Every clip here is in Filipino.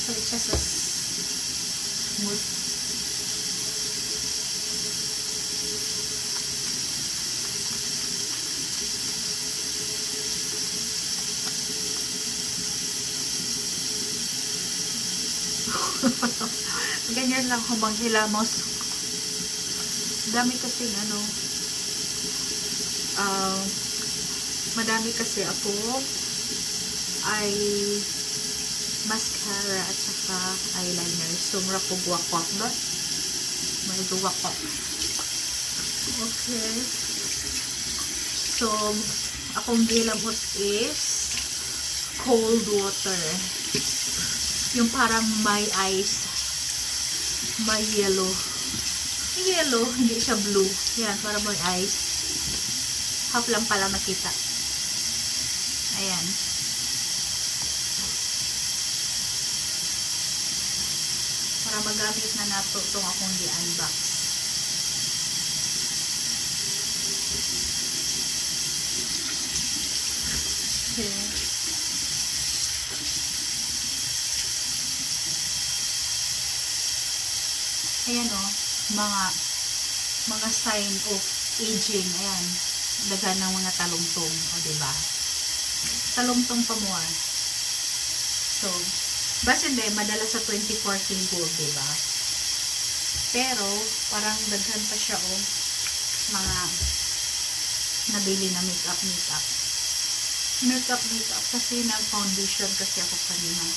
Palit siya sa smooth. Ganyan lang humang hilamos. Dami kasing ano, madami kasi ako ay mascara at saka eyeliner. So, mura ko guwakwak ba? May guwakwak. Okay. So, akong gilamos is cold water. Yung parang may ice. May yellow. Yellow, hindi siya blue. Yan, parang may ice. Half lang pala makita. Ayan. Para magamit na nato itong akong di-unbox. Okay. Ayan o, mga sign of aging. Ayan, dagan ng mga talungtong. O, diba? Talungtong pa mo. So, basta hindi, madala sa 24K gold, diba? Pero, parang daghan pa siya o, mga nabili na makeup. Makeup kasi nag-foundation kasi ako kanina.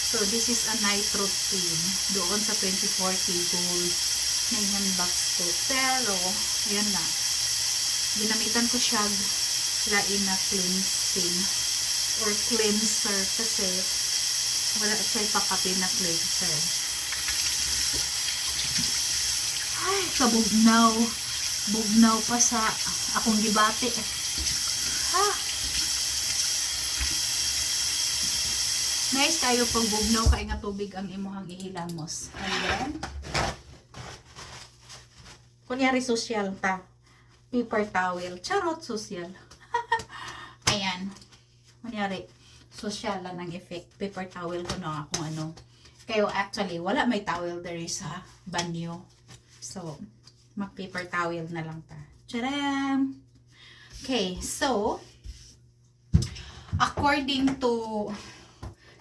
So, this is a night routine. Doon sa 24K gold na i-unbox ko. Pero, ayan na. Ginamitan ko siya lain na cleansing or cleanser kasi wala siya ipakape na cleanser. Ay, kabugnaw. Bugnaw pa sa akong gibati. Ha? Nice tayo pag bugnaw kay nga tubig ang imuhang ihilamos. And then, kunyari social ta. Paper towel. Charot social. Ayan. Kunyari, social lang ang effect. Paper towel ko na kung ano. Kayo actually, wala may towel there sa banyo. So, mag-paper towel na lang ta. Tcharam! Okay, so, according to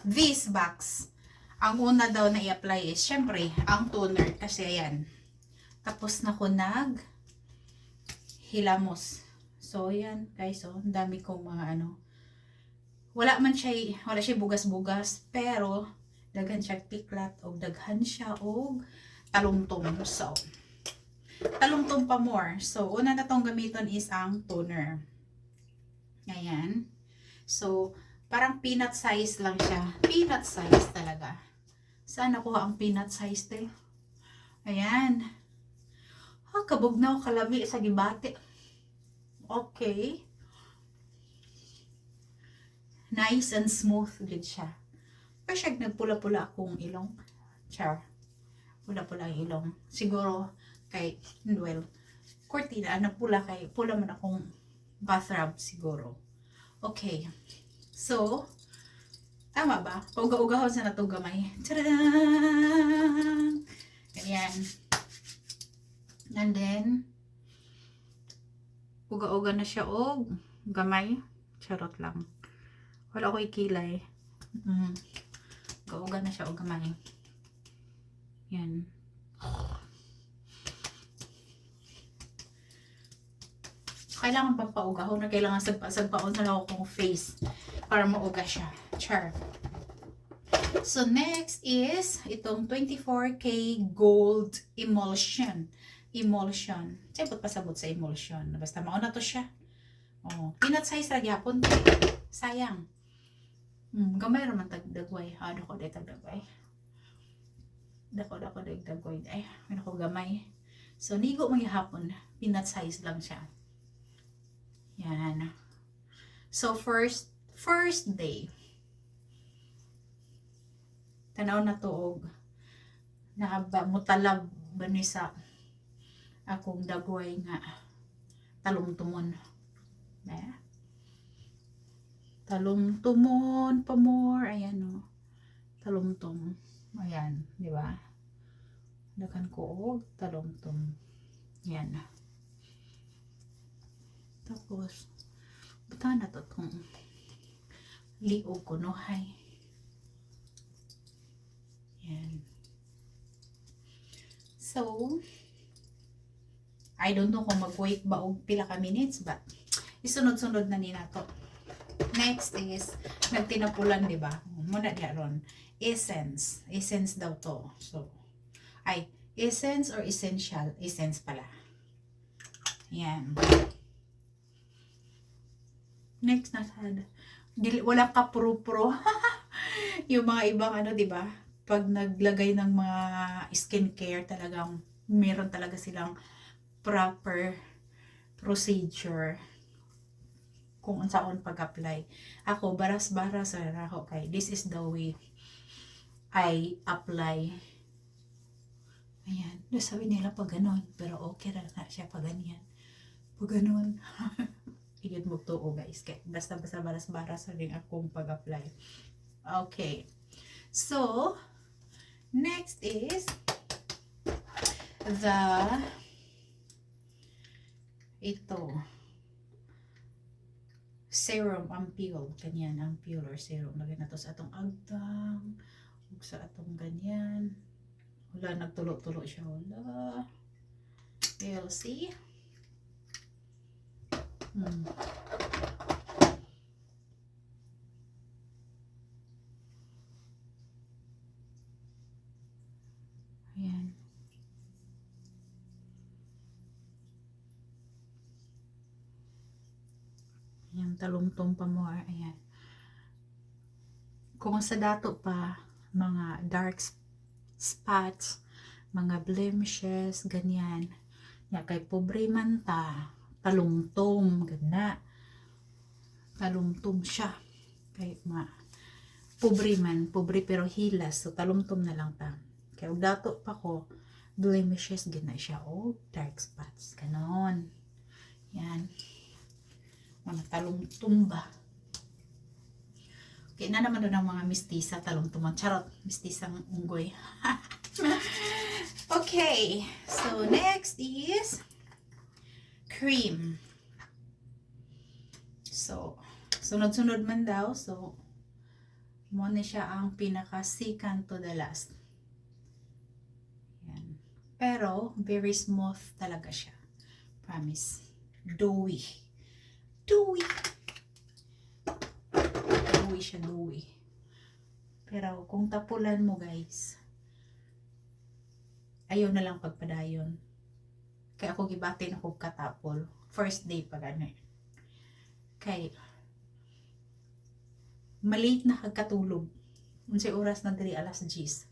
this box, ang una daw na i-apply is, syempre, ang toner. Kasi ayan. Tapos na ko hilamos. So, ayan, guys, oh, ang dami kong mga ano. Wala siya bugas-bugas, pero daghan siya tiklat o daghan siya o talungtong. So, talungtong pa more. So, una na tong gamiton is ang toner. Ayan. So, parang peanut size lang siya. Peanut size talaga. Saan nakuha ang peanut size, te? Ayan. Kabugnaw kalabi sa gibati. Okay. Nice and smooth good siya. Pasyag nagpula-pula akong ilong. Char. Pula-pula ang ilong. Siguro kay, well, cortina, nagpula kay, pula man akong bathrobe siguro. Okay. So, tama ba? Pauga-ugahon sa natong gamay. Tadaan! Ganyan. And then, uga-uga na siya o gamay. Charot lang. Wala ko ikilay. Uga-uga na siya o gamay. Yan. Kailangan pang paugahon na kailangan sagpaon na lang akong face para mauga siya. Char. So, next is itong 24K gold emulsion. Siyempre pasabot sa emulsion. Basta mauna to siya. Oh, peanut size lagi hapon. Sayang. Gamay naman tagdagway. Dako day tagdagway. Dako day tagdagway. Ay, ako gamay. So, nigo mga hapon. Peanut size lang siya. Yan. So, first day. Tanaw na tuog. Mutalab ba ni sa akong dagway nga talungtumon. Talumtumon pa more. Ayan o. Talumtum. Ayan. Di ba? Dakan ko og talumtum. Ayan. Tapos, buta na to itong liog ko no. Hay. Ayan. So, I don't know kung mag-wait ba og pila ka minutes ba. Isunod-sunod na ni nato. Next is, nagtinapulan, di ba? Muna diya ron. Essence. Essence daw to. So, essence or essential? Essence pala. Yan. Next na sad. Walang kapro-pro. Yung mga ibang ano, di ba? Pag naglagay ng mga skincare, talagang meron talaga silang proper procedure kung saan pag-apply. Ako, baras-baras ako. Okay, this is the way I apply. Ayan. Sabi nila pag ganon. Pero okay na siya pag ganyan. Pag ganon. Higit mo to, guys. Basta-basta baras-baras rin akong pag-apply. Okay. So, next is ito. Serum ampule, ganyan, ampule or serum. Lagyan na to sa atong agtang, sa atong ganyan. Wala, nagtulo-tulo siya. Wala. You'll see. Ayan. Ayan, talumtom pa mo. Ayan. Kung sa dato pa, mga dark spots, mga blemishes, ganyan. Yan, kay pobre man ta, talumtom, ganda. Talumtom siya. Kay pobre man, pobre pero hilas. So, talumtom na lang ta. Kaya dato pa ko, blemishes, gina siya. Oh, dark spots. Ganon. Yan. Mga talumtum ba? Okay na naman doon ang mga mistisa, talumtuman. Charot, mistisang unggoy. Okay, so next is cream. So, sunod-sunod man daw. So, muna siya ang pinaka-second to the last. Yan. Pero, very smooth talaga siya. Promise. Dewy. Dewy. Dewy siya, dewy. Pero, kung tapulan mo, guys, ayaw na lang pagpadayon. Kaya ako gibatin ako katapol. First day pa gano'n. Kay malate na kagkatulog. Unsay oras na diri alas 10.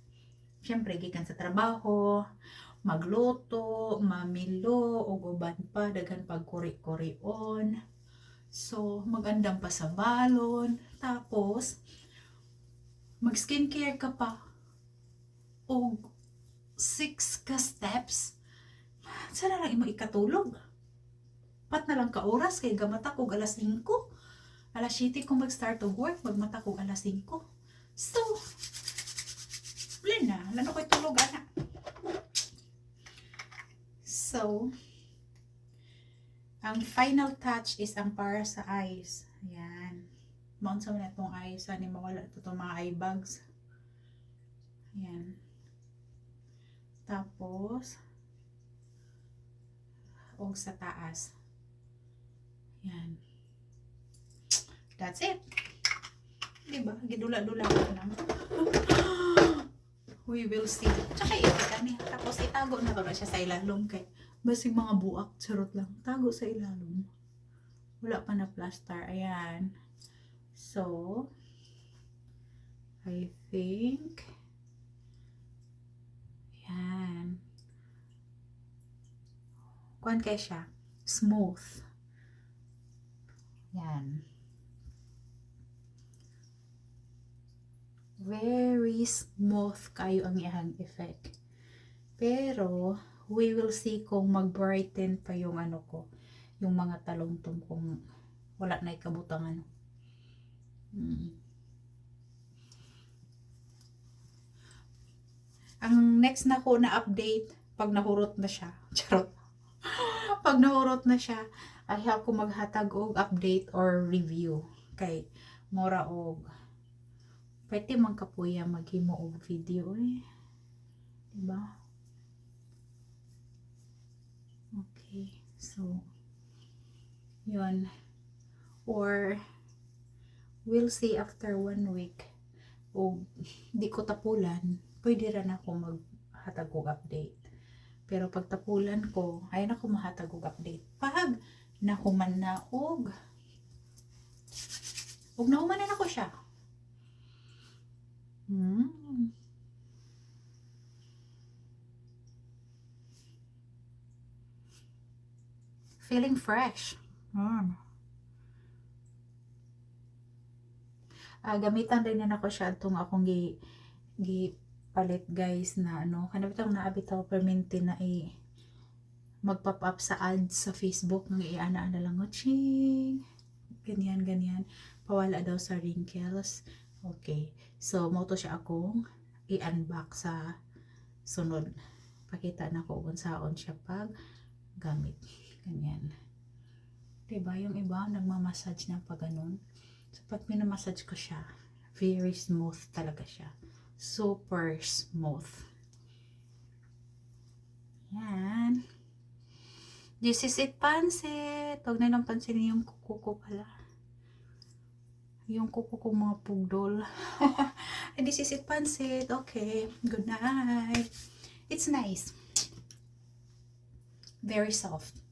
Siyempre, gikan sa trabaho, magluto, mamilo, o uban pa, daghan pagkuri-kurion. So, magandam pa sa balon. Tapos, mag-skincare ka pa. O 6 ka steps. Sana lang imo ikatulog. Pat na lang ka oras kay gamata ko alas 5. Alas 7 kung mag-start of work, magmata ko alas 5. So, wala na. Lalo ko'y tulog, anak. So, ang final touch is ang para sa eyes. Ayan. Maunsa mo na itong eyes. Saan mawala ito itong mga eye bags. Ayan. Tapos, og sa taas. Yan. That's it. Diba? Gidula-dula ko lang. We will see. Tsaka ito kani. Tapos itago na to na siya sa ilalong kay basig mga buak. Charot lang. Tago sa ilalong. Wala pa na plaster. Ayan. So, I think yan. Kuhan kaya siya. Smooth. Yan. Very smooth kayo ang iyang effect. Pero, we will see kung mag-brighten pa yung ano ko. Yung mga talongtong kung wala na ikabutangan. Mm. Ang next na ko na update, pag nahurot na siya. Charot. Pag nahurot na siya, ay ako maghatag og update or review. Kay, mora og, pwede man kapuya maghimo og video eh. Diba? Okay. So, yun. Or, we'll see after 1 week. O, di ko tapulan, pwede rin ako maghatag og update. Pero pag tapulan ko, ay na ko mahatag og update. Pag nahuman na og nahuman na ako siya. Feeling fresh. Gamitan rin na ako siya itong akong palit guys na ano, kanabitang naabitaw permente na mag-pop up sa ads sa Facebook ng iana-ana lang o ching ganyan pawala daw sa wrinkles. Okay, so mo to siya akong i-unbox sa sunod, pakita na ko kung saan siya pag gamit ganyan, diba? Yung iba nagmamassage na pag ganun, so pag minamassage ko siya, very smooth talaga siya. Super smooth. Yan. This is it, pansit. Huwag na lang pansinin yung kuko ko pala. Yung kuko ko mga pugdol. This is it, pansit. Okay. Good night. It's nice. Very soft.